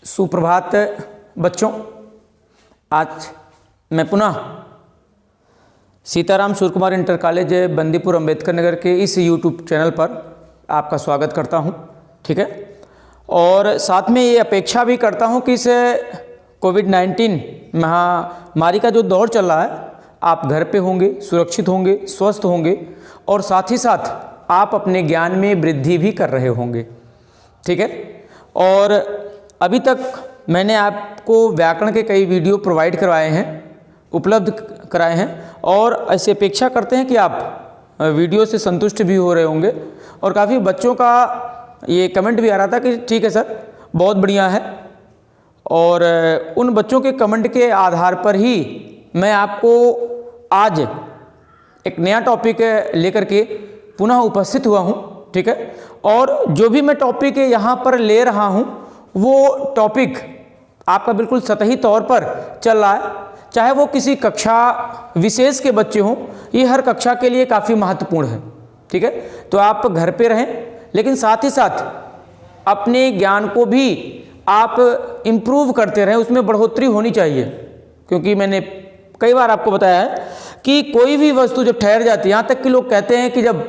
सुप्रभात बच्चों। आज मैं पुनः सीताराम सूर्य कुमार इंटर कॉलेज बंदीपुर अंबेडकर नगर के इस YouTube चैनल पर आपका स्वागत करता हूं, ठीक है। और साथ में ये अपेक्षा भी करता हूं कि इस कोविड-19 महामारी का जो दौर चल रहा है, आप घर पे होंगे, सुरक्षित होंगे, स्वस्थ होंगे और साथ ही साथ आप अपने ज्ञान में वृद्धि भी कर रहे होंगे, ठीक है। और अभी तक मैंने आपको व्याकरण के कई वीडियो प्रोवाइड करवाए हैं, उपलब्ध कराए हैं और ऐसी अपेक्षा करते हैं कि आप वीडियो से संतुष्ट भी हो रहे होंगे। और काफ़ी बच्चों का ये कमेंट भी आ रहा था कि ठीक है सर, बहुत बढ़िया है। और उन बच्चों के कमेंट के आधार पर ही मैं आपको आज एक नया टॉपिक लेकर के पुनः उपस्थित हुआ हूँ, ठीक है। और जो भी मैं टॉपिक यहाँ पर ले रहा हूँ वो टॉपिक आपका बिल्कुल सतही तौर पर चल रहा है, चाहे वो किसी कक्षा विशेष के बच्चे हों, ये हर कक्षा के लिए काफ़ी महत्वपूर्ण है, ठीक है। तो आप घर पे रहें, लेकिन साथ ही साथ अपने ज्ञान को भी आप इम्प्रूव करते रहें, उसमें बढ़ोतरी होनी चाहिए। क्योंकि मैंने कई बार आपको बताया है कि कोई भी वस्तु जब ठहर जाती है, यहाँ तक कि लोग कहते हैं कि जब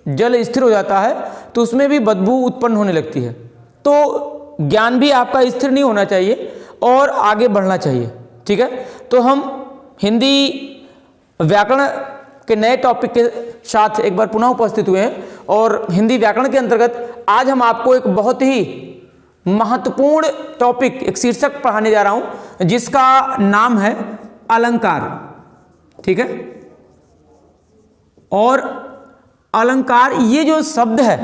जल स्थिर हो जाता है तो उसमें भी बदबू उत्पन्न होने लगती है। तो ज्ञान भी आपका स्थिर नहीं होना चाहिए और आगे बढ़ना चाहिए, ठीक है। तो हम हिंदी व्याकरण के नए टॉपिक के साथ एक बार पुनः उपस्थित हुए हैं और हिंदी व्याकरण के अंतर्गत आज हम आपको एक बहुत ही महत्वपूर्ण टॉपिक, एक शीर्षक पढ़ाने जा रहा हूं जिसका नाम है अलंकार, ठीक है। और अलंकार ये जो शब्द है,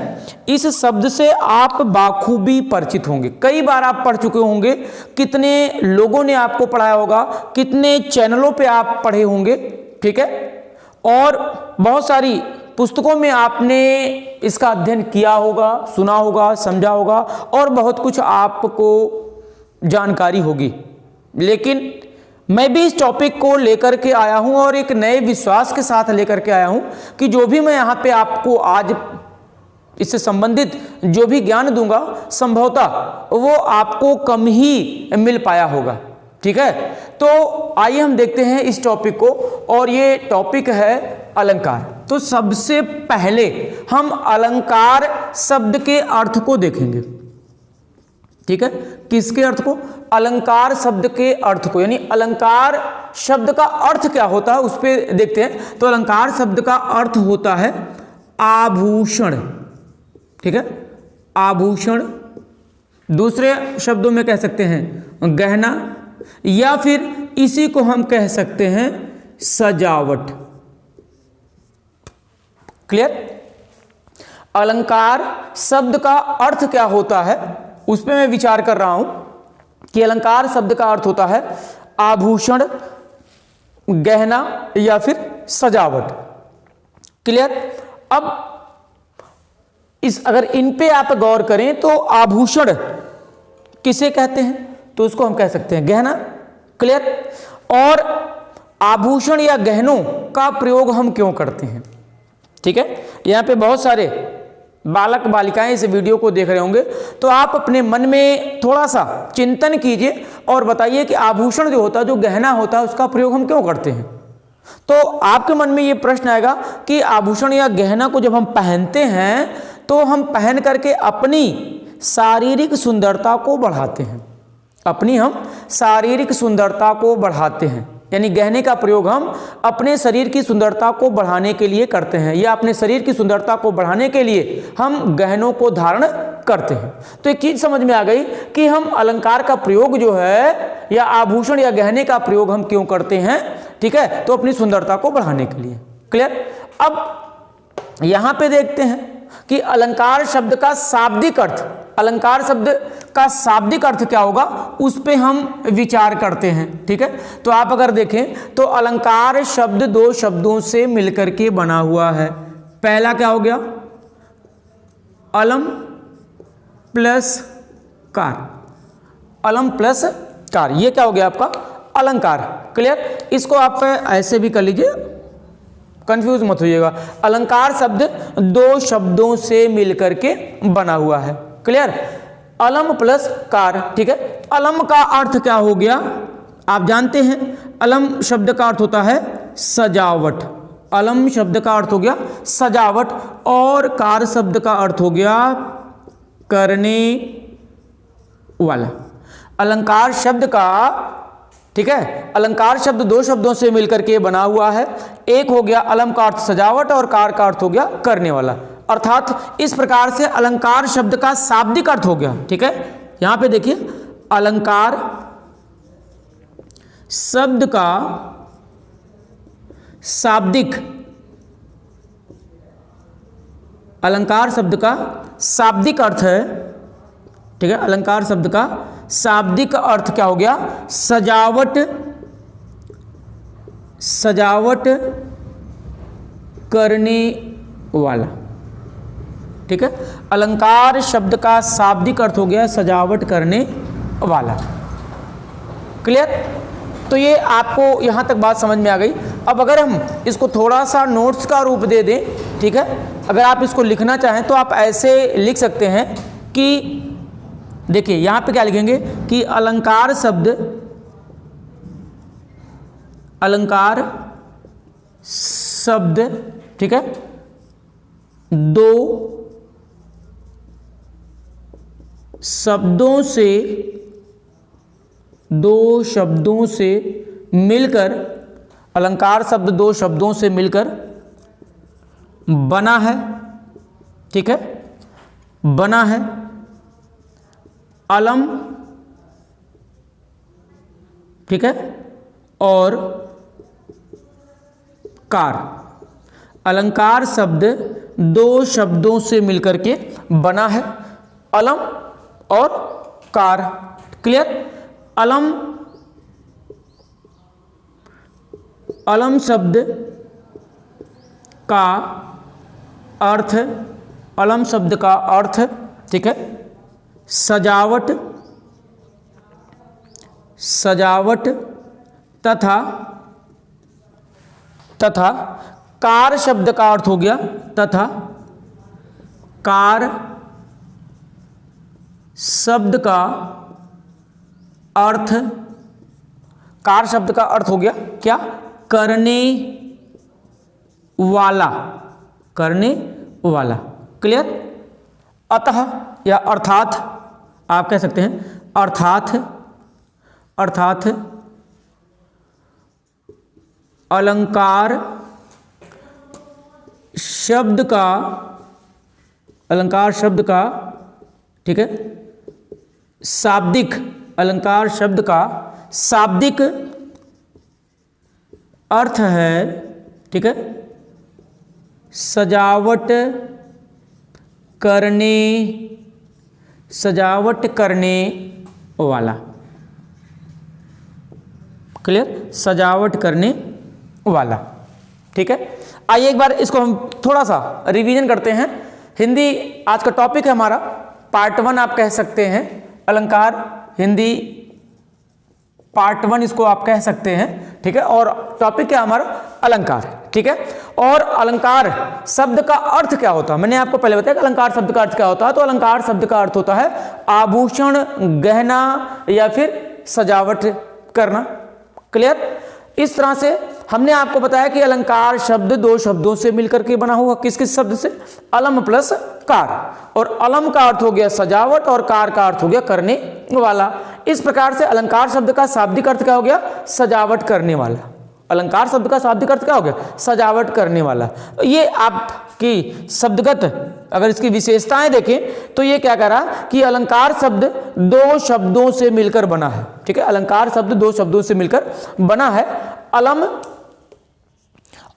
इस शब्द से आप बाखूबी परिचित होंगे। कई बार आप पढ़ चुके होंगे, कितने लोगों ने आपको पढ़ाया होगा, कितने चैनलों पे आप पढ़े होंगे, ठीक है। और बहुत सारी पुस्तकों में आपने इसका अध्ययन किया होगा, सुना होगा, समझा होगा और बहुत कुछ आपको जानकारी होगी। लेकिन मैं भी इस टॉपिक को लेकर के आया हूं और एक नए विश्वास के साथ लेकर के आया हूं कि जो भी मैं यहाँ पे आपको आज इससे संबंधित जो भी ज्ञान दूंगा, संभवतः वो आपको कम ही मिल पाया होगा, ठीक है। तो आइए हम देखते हैं इस टॉपिक को, और ये टॉपिक है अलंकार। तो सबसे पहले हम अलंकार शब्द के अर्थ को देखेंगे, ठीक है। किसके अर्थ को? अलंकार शब्द के अर्थ को, यानी अलंकार शब्द का अर्थ क्या होता है उस पर देखते हैं। तो अलंकार शब्द का अर्थ होता है आभूषण, ठीक है, आभूषण। दूसरे शब्दों में कह सकते हैं गहना, या फिर इसी को हम कह सकते हैं सजावट। क्लियर? अलंकार शब्द का अर्थ क्या होता है उस पर मैं विचार कर रहा हूं कि अलंकार शब्द का अर्थ होता है आभूषण, गहना या फिर सजावट। क्लियर? अब अगर इन पे आप गौर करें तो आभूषण किसे कहते हैं? तो उसको हम कह सकते हैं गहना। क्लियर? और आभूषण या गहनों का प्रयोग हम क्यों करते हैं, ठीक है। यहां पे बहुत सारे बालक बालिकाएं इस वीडियो को देख रहे होंगे, तो आप अपने मन में थोड़ा सा चिंतन कीजिए और बताइए कि आभूषण जो होता है, जो गहना होता है, उसका प्रयोग हम क्यों करते हैं। तो आपके मन में ये प्रश्न आएगा कि आभूषण या गहना को जब हम पहनते हैं तो हम पहन करके अपनी शारीरिक सुंदरता को बढ़ाते हैं, अपनी हम शारीरिक सुंदरता को बढ़ाते हैं। यानी गहने का प्रयोग हम अपने शरीर की सुंदरता को बढ़ाने के लिए करते हैं, या अपने शरीर की सुंदरता को बढ़ाने के लिए हम गहनों को धारण करते हैं। तो एक चीज समझ में आ गई कि हम अलंकार का प्रयोग जो है, या आभूषण या गहने का प्रयोग हम क्यों करते हैं, ठीक है। तो अपनी सुंदरता को बढ़ाने के लिए। क्लियर? अब यहां पे देखते हैं कि अलंकार शब्द का शाब्दिक अर्थ, अलंकार शब्द का शाब्दिक अर्थ क्या होगा, उस पे हम विचार करते हैं, ठीक है। तो आप अगर देखें तो अलंकार शब्द दो शब्दों से मिलकर के बना हुआ है। पहला क्या हो गया? अलम प्लस कार, अलम प्लस कार, ये क्या हो गया आपका अलंकार। क्लियर? इसको आप ऐसे भी कर लीजिए, कंफ्यूज मत होइएगा। अलंकार शब्द दो शब्दों से मिलकर के बना हुआ है। क्लियर? अलम प्लस कार, ठीक है। अलम का अर्थ क्या हो गया, आप जानते हैं अलम शब्द का अर्थ होता है सजावट, अलम शब्द का अर्थ हो गया सजावट, और कार शब्द का अर्थ हो गया करने वाला। अलंकार शब्द का, ठीक है, अलंकार शब्द दो शब्दों से मिलकर के बना हुआ है। एक हो गया अलम का अर्थ सजावट और कार का अर्थ हो गया करने वाला। अर्थात इस प्रकार से अलंकार शब्द का शाब्दिक अर्थ हो गया, ठीक है। यहां पे देखिए अलंकार शब्द का शाब्दिक, अलंकार शब्द का शाब्दिक अर्थ है, ठीक है। अलंकार शब्द का शाब्दिक अर्थ क्या हो गया, सजावट, सजावट करने वाला, ठीक है। अलंकार शब्द का शाब्दिक अर्थ हो गया सजावट करने वाला। क्लियर? तो ये आपको यहां तक बात समझ में आ गई। अब अगर हम इसको थोड़ा सा नोट्स का रूप दे दें, ठीक है, अगर आप इसको लिखना चाहें तो आप ऐसे लिख सकते हैं कि देखिए यहां पे क्या लिखेंगे कि अलंकार शब्द, अलंकार शब्द, ठीक है, दो शब्दों से मिलकर, अलंकार शब्द दो शब्दों से मिलकर बना है, ठीक है, बना है। अलम, ठीक है, और कार। अलंकार शब्द दो शब्दों से मिलकर के बना है, अलम और कार। क्लियर? अलम, अलम शब्द का अर्थ, अलम शब्द का अर्थ, ठीक है, सजावट, सजावट तथा कार शब्द का अर्थ हो गया तथा कार शब्द का अर्थ, कार शब्द का अर्थ हो गया क्या, करने वाला, करने वाला। क्लियर? अतः या अर्थात आप कह सकते हैं, अर्थात, अर्थात अलंकार शब्द का, अलंकार शब्द का, ठीक है, शाब्दिक, अलंकार शब्द का शाब्दिक अर्थ है, ठीक है, सजावट करने, सजावट करने वाला। क्लियर? सजावट करने वाला, ठीक है। आइए एक बार इसको हम थोड़ा सा रिवीजन करते हैं। हिंदी आज का टॉपिक है हमारा, पार्ट 1 आप कह सकते हैं, अलंकार हिंदी पार्ट 1 इसको आप कह सकते हैं, ठीक है। और टॉपिक क्या हमारा, अलंकार, ठीक है। और अलंकार शब्द का अर्थ क्या होता है, मैंने आपको पहले बताया कि अलंकार शब्द का अर्थ क्या होता है। तो अलंकार शब्द का अर्थ होता है आभूषण, गहना या फिर सजावट करना। क्लियर? इस तरह से हमने आपको बताया कि अलंकार शब्द दो शब्दों से मिलकर के बना हुआ, किस किस शब्द से, अलम प्लस कार। और अलम का अर्थ हो गया सजावट और कार का अर्थ हो गया करने वाला। इस प्रकार से अलंकार शब्द का शाब्दिक अर्थ क्या हो गया, सजावट करने वाला। अलंकार शब्द का शाब्दिक अर्थ क्या हो गया, सजावट करने वाला। ये आपकी शब्दगत अगर इसकी विशेषताएं देखें तो ये क्या कह रहा कि अलंकार शब्द दो शब्दों से मिलकर बना है, ठीक है। अलंकार शब्द दो शब्दों से मिलकर बना है, अलम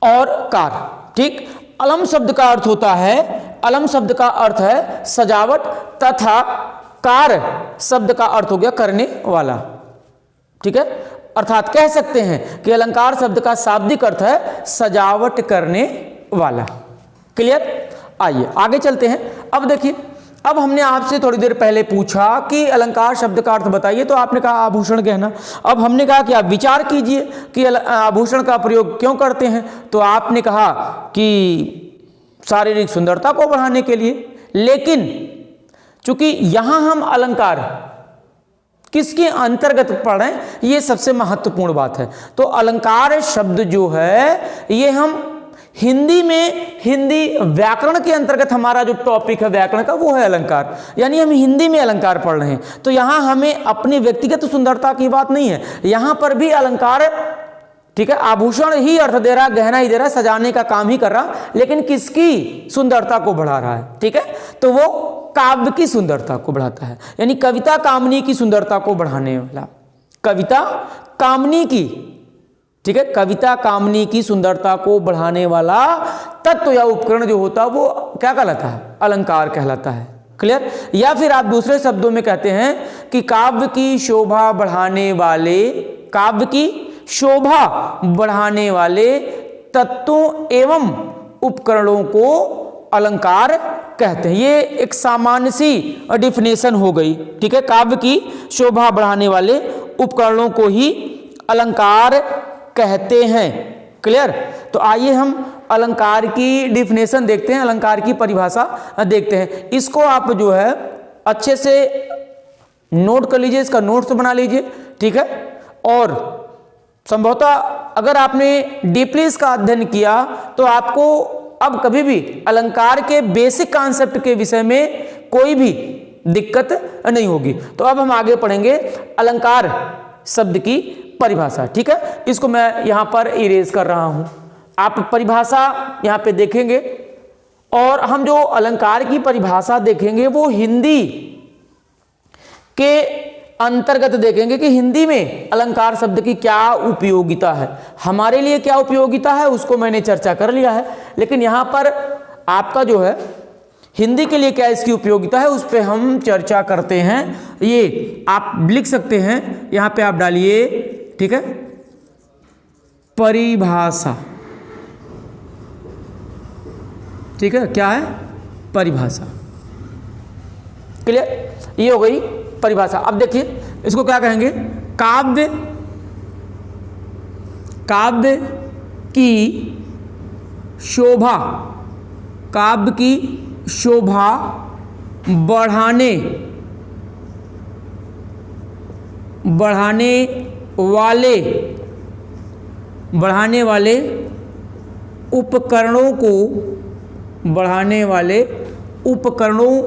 और कार, ठीक। अलम शब्द का अर्थ होता है, अलम शब्द का अर्थ है सजावट तथा कार शब्द का अर्थ हो गया करने वाला, ठीक है। अर्थात कह सकते हैं कि अलंकार शब्द का शाब्दिक अर्थ है सजावट करने वाला। क्लियर? आइए आगे चलते हैं। अब देखिए, अब हमने आपसे थोड़ी देर पहले पूछा कि अलंकार शब्द का अर्थ बताइए, तो आपने कहा आभूषण गहना। अब हमने कहा कि आप विचार कीजिए कि आभूषण का प्रयोग क्यों करते हैं, तो आपने कहा कि शारीरिक सुंदरता को बढ़ाने के लिए। लेकिन चूंकि यहां हम अलंकार किसके अंतर्गत पढ़ रहे हैं, ये सबसे महत्वपूर्ण बात है। तो अलंकार शब्द जो है ये हम हिंदी में, हिंदी व्याकरण के अंतर्गत हमारा जो टॉपिक है व्याकरण का वो है अलंकार, यानी हम हिंदी में अलंकार पढ़ रहे हैं। तो यहां हमें अपनी व्यक्तिगत सुंदरता की बात नहीं है, यहां पर भी अलंकार, ठीक है, आभूषण ही अर्थ दे रहा, गहना ही दे रहा, सजाने का काम ही कर रहा, लेकिन किसकी सुंदरता को बढ़ा रहा है, ठीक है, तो वो काव्य की सुंदरता को बढ़ाता है, यानी कविता कामनी की सुंदरता को बढ़ाने वाला, कविता कामनी की, ठीक है, कविता कामनी की सुंदरता को बढ़ाने वाला तत्व या उपकरण जो होता है वो क्या कहलाता है, अलंकार कहलाता है। क्लियर? या फिर आप दूसरे शब्दों में कहते हैं कि काव्य की शोभा बढ़ाने वाले, काव्य की शोभा बढ़ाने वाले तत्वों एवं उपकरणों को अलंकार कहते हैं। ये एक सामान्य सी डिफिनेशन हो गई, ठीक है, काव्य की शोभा बढ़ाने वाले उपकरणों को ही अलंकार कहते हैं। क्लियर? तो आइए हम अलंकार की डिफिनेशन देखते हैं, अलंकार की परिभाषा देखते हैं। इसको आप जो है अच्छे से नोट कर लीजिए, इसका नोट्स बना लीजिए, ठीक है, और संभवतः अगर आपने डीपली इसका अध्ययन किया तो आपको अब कभी भी अलंकार के बेसिक कॉन्सेप्ट के विषय में कोई भी दिक्कत नहीं होगी। तो अब हम आगे पढ़ेंगे अलंकार शब्द की परिभाषा, ठीक है। इसको मैं यहां पर इरेज कर रहा हूं, आप परिभाषा यहां पे देखेंगे और हम जो अलंकार की परिभाषा देखेंगे वो हिंदी के अंतर्गत देखेंगे कि हिंदी में अलंकार शब्द की क्या उपयोगिता है, हमारे लिए क्या उपयोगिता है उसको मैंने चर्चा कर लिया है, लेकिन यहां पर आपका जो है हिंदी के लिए क्या इसकी उपयोगिता है उस पर हम चर्चा करते हैं। ये आप लिख सकते हैं, यहां पे आप डालिए, ठीक है, परिभाषा, ठीक है, क्या है, परिभाषा। क्लियर? ये हो गई परिभाषा। अब देखिए इसको क्या कहेंगे, काव्य, काव्य की शोभा, काव्य की शोभा बढ़ाने वाले उपकरणों को, बढ़ाने वाले उपकरणों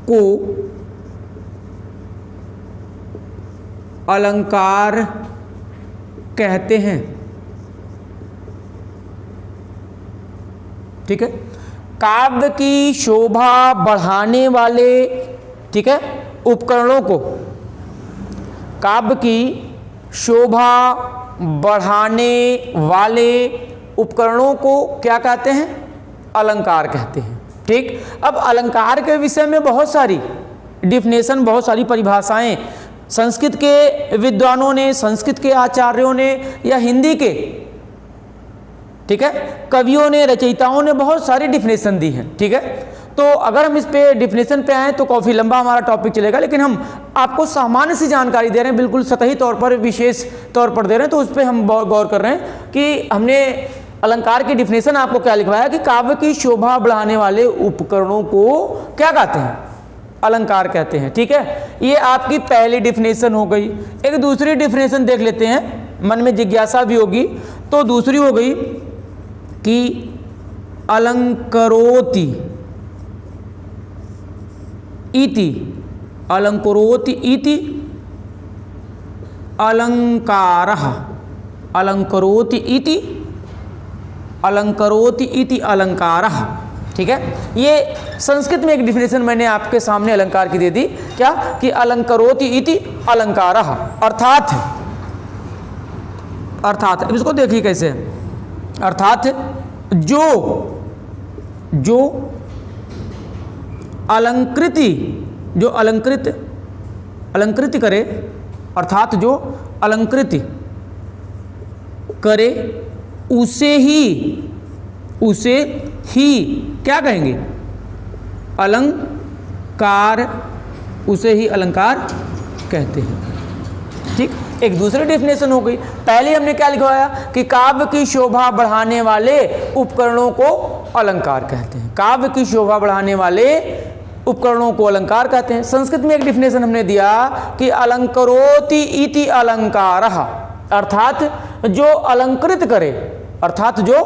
को अलंकार कहते हैं। ठीक है, काव्य की शोभा बढ़ाने वाले, ठीक है, उपकरणों को, काव्य की शोभा बढ़ाने वाले उपकरणों को क्या कहते हैं, अलंकार कहते हैं। ठीक, अब अलंकार के विषय में बहुत सारी डिफिनेशन, बहुत सारी परिभाषाएं संस्कृत के विद्वानों ने, संस्कृत के आचार्यों ने या हिंदी के, ठीक है, कवियों ने, रचयिताओं ने बहुत सारी डिफिनेशन दी है। ठीक है, तो अगर हम इस पे डिफिनेशन पे आए तो काफ़ी लंबा हमारा टॉपिक चलेगा, लेकिन हम आपको सामान्य सी जानकारी दे रहे हैं, बिल्कुल सतही तौर पर, विशेष तौर पर दे रहे हैं, तो उस पर हम गौर कर रहे हैं कि हमने अलंकार की डिफिनेशन आपको क्या लिखवाया कि काव्य की शोभा बढ़ाने वाले उपकरणों को क्या कहते हैं, अलंकार कहते हैं। ठीक है, ये आपकी पहली डिफिनेशन हो गई। एक दूसरी डिफिनेशन देख लेते हैं, मन में जिज्ञासा भी होगी। तो दूसरी हो गई कि अलंकरोति इति, अलंकरोति इति अलंकारः, अलंकरोति इति, अलंकरोति इति अलंकारः। ठीक है, ये संस्कृत में एक डिफिनेशन मैंने आपके सामने अलंकार की दे दी, क्या कि अलंकरोति इति अलंकारः, अर्थात, अर्थात अब इसको देखिए कैसे, अर्थात जो अलंकृति, जो अलंकृति करे, अर्थात जो अलंकृति करे उसे ही क्या कहेंगे, अलंकार, उसे ही अलंकार कहते हैं। ठीक, एक दूसरी डेफिनेशन हो गई। पहले हमने क्या लिखवाया कि काव्य की शोभा बढ़ाने वाले उपकरणों को अलंकार कहते हैं, काव्य की शोभा बढ़ाने वाले उपकरणों को अलंकार कहते हैं। संस्कृत में एक डिफिनेशन हमने दिया कि अलंकरोति इति अलंकारः, अर्थात जो अलंकृत करे, अर्थात जो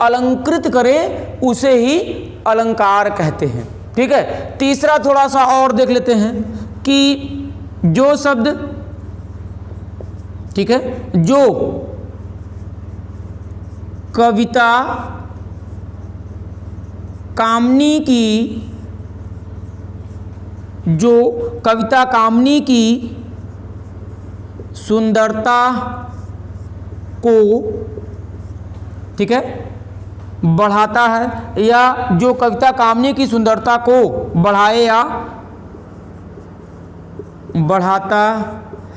अलंकृत करे उसे ही अलंकार कहते हैं। ठीक है, तीसरा थोड़ा सा और देख लेते हैं कि जो शब्द, ठीक है, जो कविता कामनी की, जो कविता कामनी की सुंदरता को, ठीक है, बढ़ाता है, या जो कविता कामनी की सुंदरता को बढ़ाए या बढ़ाता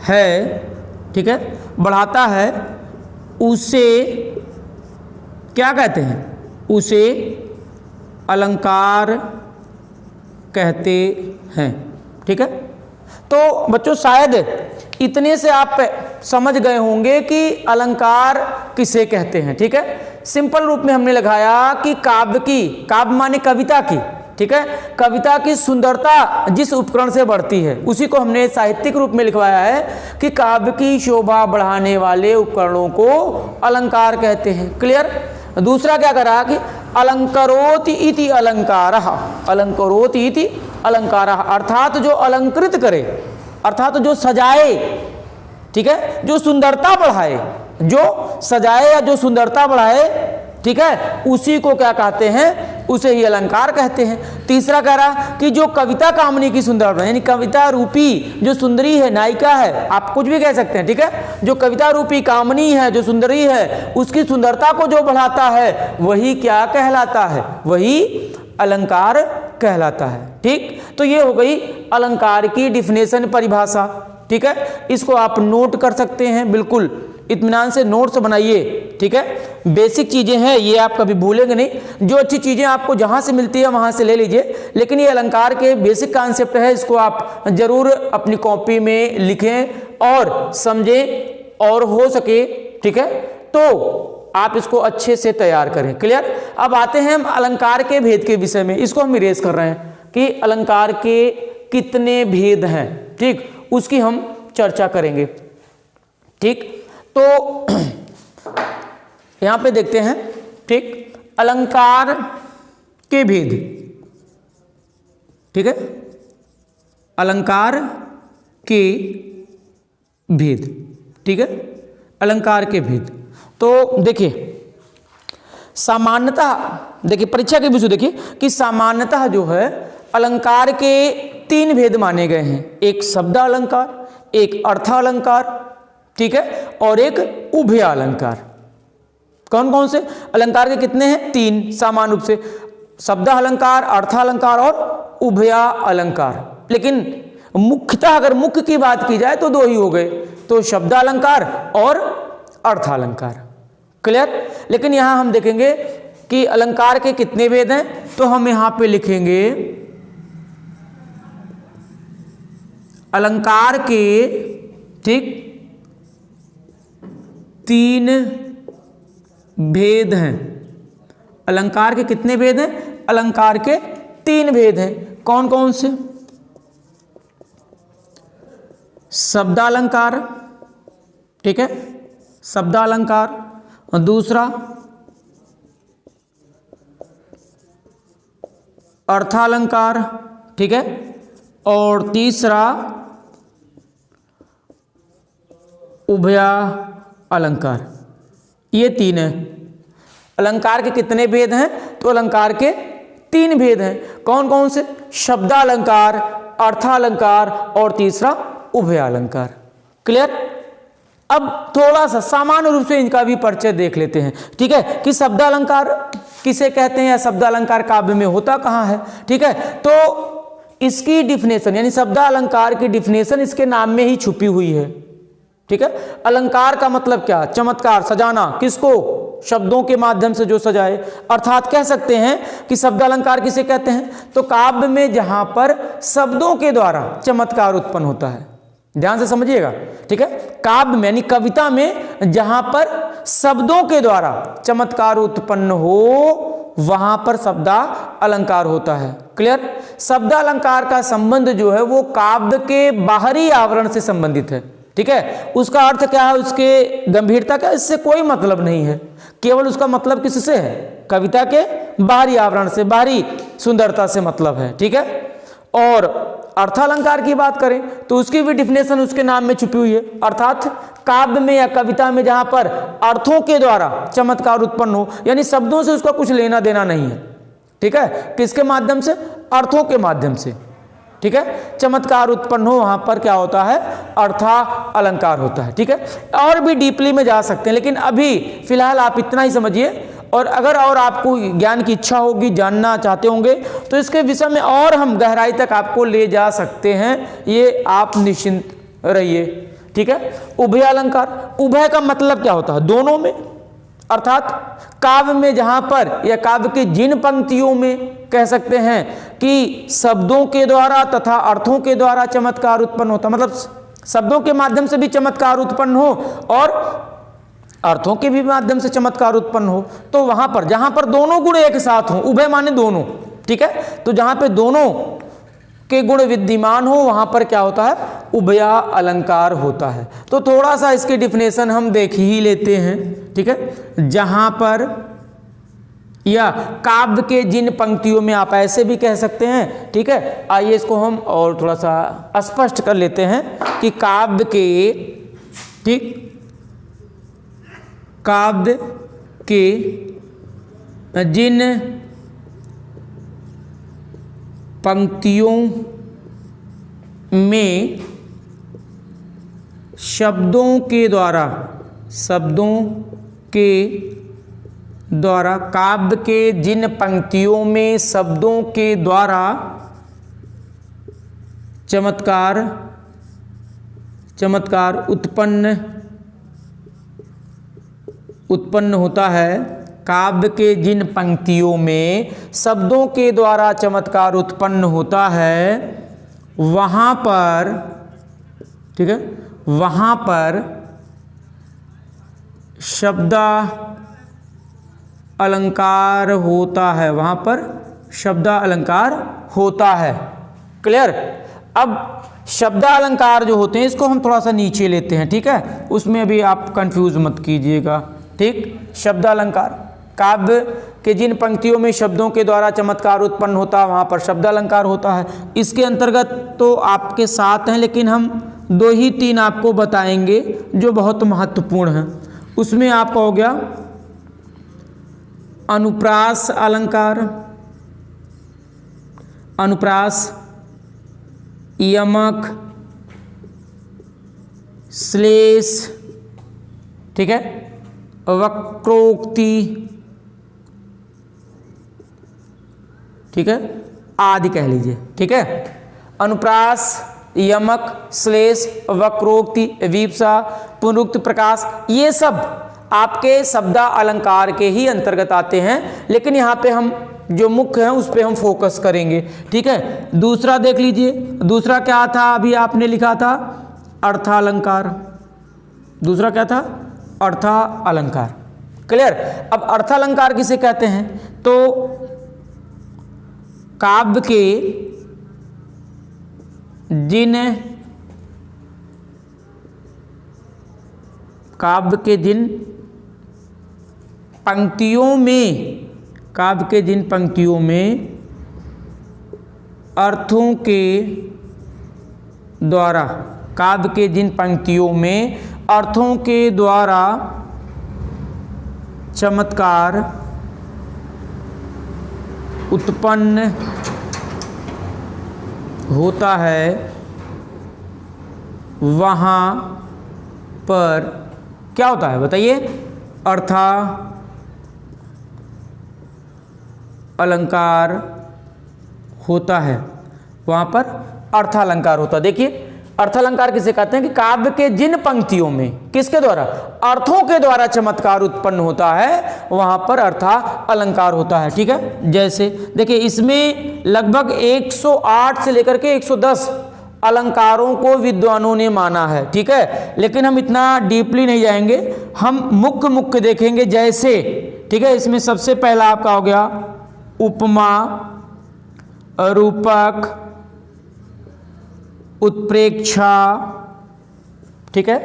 है, ठीक है, बढ़ाता है, उसे क्या कहते हैं? उसे अलंकार कहते हैं। ठीक है, तो बच्चों शायद इतने से आप समझ गए होंगे कि अलंकार किसे कहते हैं। ठीक है, सिंपल रूप में हमने लगाया कि काव्य की, काव्य माने कविता की, ठीक है, कविता की सुंदरता जिस उपकरण से बढ़ती है उसी को हमने साहित्यिक रूप में लिखवाया है कि काव्य की शोभा बढ़ाने वाले उपकरणों को अलंकार कहते हैं। क्लियर। दूसरा क्या करा कि अलंकरोति इति अलंकारः, अलंकरोति इति अलंकारः, अर्थात जो अलंकृत करे, अर्थात जो सजाए, ठीक है, जो सुंदरता बढ़ाए, जो सजाए या जो सुंदरता बढ़ाए, ठीक है, उसी को क्या कहते हैं? उसे ही अलंकार कहते हैं। तीसरा कह रहा कि जो कविता कामनी की सुंदरता, यानी कविता रूपी जो सुंदरी है, नायिका है, आप कुछ भी कह सकते हैं, ठीक है, जो कविता रूपी कामनी है, जो सुंदरी है, उसकी सुंदरता को जो बढ़ाता है वही क्या कहलाता है? वही अलंकार कहलाता है। ठीक, तो ये हो गई अलंकार की डिफिनेशन, परिभाषा। ठीक है, इसको आप नोट कर सकते हैं, बिल्कुल इत्मीनान से नोट्स बनाइए। ठीक है, बेसिक चीजें हैं, ये आप कभी भूलेंगे नहीं। जो अच्छी चीजें आपको जहां से मिलती है वहां से ले लीजिए, लेकिन ये अलंकार के बेसिक कॉन्सेप्ट है, इसको आप जरूर अपनी कॉपी में लिखें और समझें, और हो सके, ठीक है, तो आप इसको अच्छे से तैयार करें। क्लियर। अब आते हैं हम अलंकार के भेद के विषय में, इसको हम इरेज कर रहे हैं कि अलंकार के कितने भेद हैं। ठीक, उसकी हम चर्चा करेंगे। ठीक, तो यहां पे देखते हैं, ठीक, अलंकार के भेद। ठीक है, अलंकार के भेद। ठीक है, अलंकार के भेद। तो देखिए सामान्यतः, देखिए परीक्षा के विषय देखिए कि सामान्यतः जो है अलंकार के 3 भेद माने गए हैं। एक शब्द अलंकार, एक अर्थ अलंकार, ठीक है, और एक उभय अलंकार। कौन कौन से अलंकार के कितने हैं? 3 सामान्य रूप से, शब्द अलंकार, अर्थ अलंकार और उभय अलंकार। लेकिन मुख्यतः अगर मुख्य की बात की जाए तो 2 ही हो गए, तो शब्द अलंकार और अर्थ अलंकार। क्लियर। लेकिन यहां हम देखेंगे कि अलंकार के कितने भेद हैं, तो हम यहां पे लिखेंगे अलंकार के, ठीक, 3 भेद हैं। अलंकार के कितने भेद हैं? अलंकार के 3 भेद हैं। कौन कौन से? शब्दालंकार, ठीक है, शब्दालंकार, और दूसरा अर्थालंकार, ठीक है, और तीसरा उभय अलंकार। ये 3 है। अलंकार के कितने भेद हैं? तो अलंकार के 3 भेद हैं। कौन कौन से? शब्दालंकार, अर्थालंकार और तीसरा उभय अलंकार। क्लियर। अब थोड़ा सा सामान्य रूप से इनका भी परिचय देख लेते हैं। ठीक है, कि शब्दालंकार किसे कहते हैं या शब्दालंकार काव्य में होता कहाँ है। ठीक है, तो इसकी डिफिनेशन, यानी शब्दालंकार की डिफिनेशन इसके नाम में ही छुपी हुई है। ठीक है, अलंकार का मतलब क्या? चमत्कार, सजाना। किसको? शब्दों के माध्यम से जो सजाए। अर्थात कह सकते हैं कि शब्दालंकार किसे कहते हैं? तो काव्य में जहां पर शब्दों के द्वारा चमत्कार उत्पन्न होता है। ध्यान से समझिएगा। ठीक है, काव्य में यानी कविता में जहां पर शब्दों के द्वारा चमत्कार उत्पन्न हो वहां पर शब्दा अलंकार होता है। क्लियर। शब्द अलंकार का संबंध जो है वो काव्य के बाहरी आवरण से संबंधित है। ठीक है, उसका अर्थ क्या है, उसके गंभीरता का इससे कोई मतलब नहीं है, केवल उसका मतलब किससे है, कविता के बाहरी आवरण से, बाहरी सुंदरता से मतलब है। ठीक है, और अर्थालंकार की बात करें तो उसकी भी डिफिनेशन उसके नाम में छुपी हुई है, अर्थात काव्य में या कविता में जहां पर अर्थों के द्वारा चमत्कार उत्पन्न हो, यानी शब्दों से उसका कुछ लेना देना नहीं है। ठीक है, किसके माध्यम से, अर्थों के माध्यम से। ठीक है, चमत्कार उत्पन्न हो वहां पर क्या होता है, अर्था अलंकार होता है। ठीक है, और भी डीपली में जा सकते हैं, लेकिन अभी फिलहाल आप इतना ही समझिए, और अगर और आपको ज्ञान की इच्छा होगी, जानना चाहते होंगे तो इसके विषय में और हम गहराई तक आपको ले जा सकते हैं, ये आप निश्चिंत रहिए। ठीक है, उभय अलंकार, उभय का मतलब क्या होता है, दोनों में, अर्थात काव्य में जहां पर या काव्य की जिन पंक्तियों में कह सकते हैं कि शब्दों के द्वारा तथा अर्थों के द्वारा चमत्कार उत्पन्न होता, मतलब शब्दों के माध्यम से भी चमत्कार उत्पन्न हो और अर्थों के भी माध्यम से चमत्कार उत्पन्न हो, तो वहां पर जहां पर दोनों गुण एक साथ हों, उभय माने दोनों। ठीक है, तो जहां पे दोनों के गुण विद्यमान हो वहां पर क्या होता है, उभया अलंकार होता है। तो थोड़ा सा इसकी डिफिनेशन हम देख ही लेते हैं। ठीक है, जहां पर या काव्य के जिन पंक्तियों में, आप ऐसे भी कह सकते हैं। ठीक है, आइए इसको हम और थोड़ा सा स्पष्ट कर लेते हैं कि काव्य के, ठीक, काव्य के जिन पंक्तियों में शब्दों के द्वारा काव्य के जिन पंक्तियों में शब्दों के द्वारा चमत्कार उत्पन्न होता है, काव्य के जिन पंक्तियों में शब्दों के द्वारा चमत्कार उत्पन्न होता है, वहां पर, ठीक है, वहां पर शब्दा अलंकार होता है, वहां पर शब्दा अलंकार होता है। क्लियर। अब शब्दा अलंकार जो होते हैं इसको हम थोड़ा सा नीचे लेते हैं। ठीक है, उसमें अभी आप कंफ्यूज मत कीजिएगा। ठीक, शब्दा अलंकार, काव्य के जिन पंक्तियों में शब्दों के द्वारा चमत्कार उत्पन्न होता है वहाँ पर शब्द अलंकार होता है। इसके अंतर्गत तो आपके साथ हैं, लेकिन हम 2 ही 3 आपको बताएंगे जो बहुत महत्वपूर्ण हैं। उसमें आपका हो गया अनुप्रास अलंकार, अनुप्रास, यमक, श्लेष, ठीक है, वक्रोक्ति, ठीक है, आदि कह लीजिए। ठीक है, अनुप्रास, यमक, श्लेष, वक्रोक्ति, वीप्सा, पुनरुक्त प्रकाश, ये सब आपके शब्दा अलंकार के ही अंतर्गत आते हैं, लेकिन यहाँ पे हम जो मुख्य हैं उस पे हम फोकस करेंगे। ठीक है, दूसरा देख लीजिए, दूसरा क्या था, अभी आपने लिखा था अर्थालंकार। दूसरा क्या था, अर्था अलंकार। क्लियर। अब अर्थालंकार किसे कहते हैं, तो काव्य के जिन पंक्तियों में, काव्य के जिन पंक्तियों में अर्थों के द्वारा, काव्य के जिन पंक्तियों में अर्थों के द्वारा चमत्कार उत्पन्न होता है, वहाँ पर क्या होता है बताइए, अर्था अलंकार होता है, वहाँ पर अर्थालंकार होता है। देखिए अर्थालंकार किसे कहते हैं कि काव्य के जिन पंक्तियों में किसके द्वारा, अर्थों के द्वारा चमत्कार उत्पन्न होता है, वहां पर अर्था अलंकार होता है। ठीक है, जैसे देखिए इसमें लगभग 108 से लेकर के 110 अलंकारों को विद्वानों ने माना है। ठीक है, लेकिन हम इतना डीपली नहीं जाएंगे, हम मुख्य देखेंगे। जैसे ठीक है, इसमें सबसे पहला आपका हो गया उपमा, रूपक, उत्प्रेक्षा, ठीक है,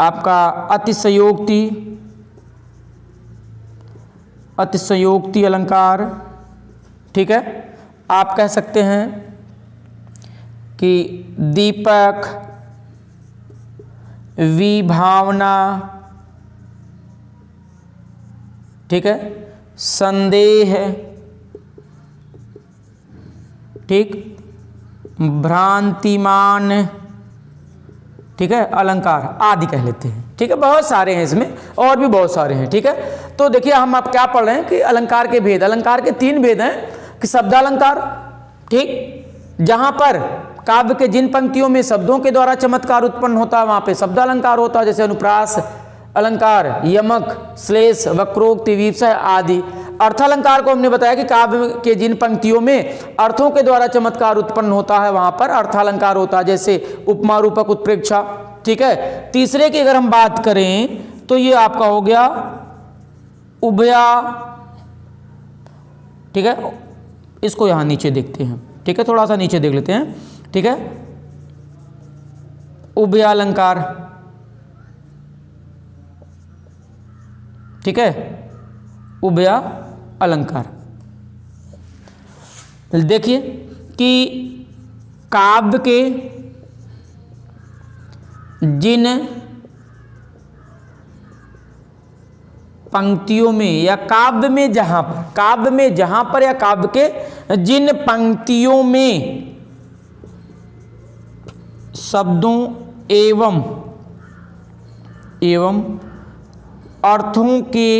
आपका अतिशयोक्ति, अतिशयोक्ति अलंकार, ठीक है। आप कह सकते हैं कि दीपक, विभावना, ठीक है, संदेह, ठीक, भ्रांतिमान, ठीक है, अलंकार आदि कह लेते हैं, ठीक है। बहुत सारे हैं इसमें, और भी बहुत सारे हैं, ठीक है। तो देखिए हम आप क्या पढ़ रहे हैं कि अलंकार के भेद, अलंकार के 3 भेद हैं कि शब्दालंकार, ठीक, जहां पर काव्य के जिन पंक्तियों में शब्दों के द्वारा चमत्कार उत्पन्न होता है वहां पे शब्दालंकार होता है, जैसे अनुप्रास अलंकार, यमक, श्लेष, वक्रोक्ति, विवक्षय आदि। अर्थालंकार को हमने बताया कि काव्य के जिन पंक्तियों में अर्थों के द्वारा चमत्कार उत्पन्न होता है वहां पर अर्थालंकार होता है, जैसे उपमा, रूपक, उत्प्रेक्षा, ठीक है। तीसरे की अगर हम बात करें तो ये आपका हो गया उभया, ठीक है। इसको यहां नीचे देखते हैं, ठीक है, थोड़ा सा नीचे देख लेते हैं, ठीक है। उभयालंकार, ठीक है, उभया अलंकार। देखिए कि काव्य के जिन पंक्तियों में या काव्य में जहां पर या काव्य के जिन पंक्तियों में शब्दों एवं अर्थों के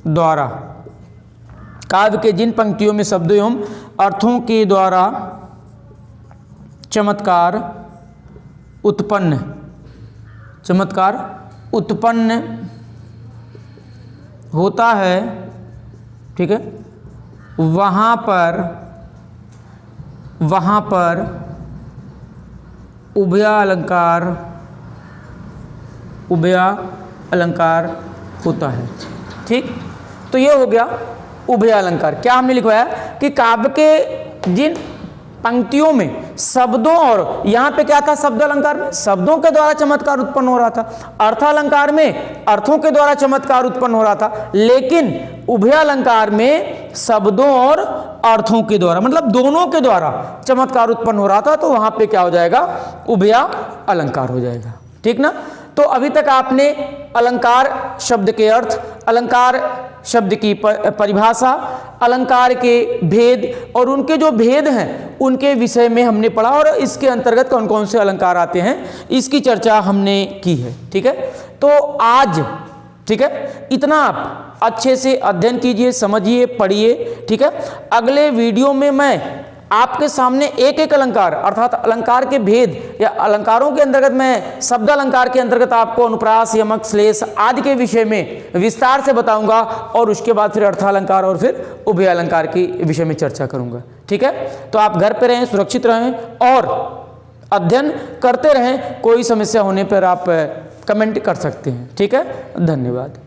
द्वारा, काव्य के जिन पंक्तियों में शब्दों एवं अर्थों के द्वारा चमत्कार उत्पन्न होता है, ठीक है, वहां पर उभया अलंकार होता है, ठीक। तो ये हो गया उभया अलंकार। क्या हमने लिखवाया कि काव्य के जिन पंक्तियों में शब्दों, और यहां पे क्या था, शब्द अलंकार में शब्दों के द्वारा चमत्कार उत्पन्न हो रहा था, अर्थालंकार में अर्थों के द्वारा चमत्कार उत्पन्न हो रहा था, लेकिन उभयालंकार में शब्दों और अर्थों के द्वारा, मतलब दोनों के द्वारा चमत्कार उत्पन्न हो रहा था, तो वहां पे क्या हो जाएगा, उभया अलंकार हो जाएगा, ठीक ना। तो अभी तक आपने अलंकार शब्द के अर्थ, अलंकार शब्द की परिभाषा, अलंकार के भेद और उनके जो भेद हैं उनके विषय में हमने पढ़ा, और इसके अंतर्गत कौन कौन से अलंकार आते हैं इसकी चर्चा हमने की है, ठीक है। तो आज, ठीक है, इतना आप अच्छे से अध्ययन कीजिए, समझिए, पढ़िए, ठीक है। अगले वीडियो में मैं आपके सामने एक एक अलंकार अर्थात अलंकार के भेद या अलंकारों के अंतर्गत मैं शब्द अलंकार के अंतर्गत आपको अनुप्रास, यमक, श्लेष आदि के विषय में विस्तार से बताऊंगा, और उसके बाद फिर अर्थालंकार और फिर उभय अलंकार के विषय में चर्चा करूंगा, ठीक है। तो आप घर पे रहें, सुरक्षित रहें और अध्ययन करते रहें। कोई समस्या होने पर आप कमेंट कर सकते हैं, ठीक है। धन्यवाद।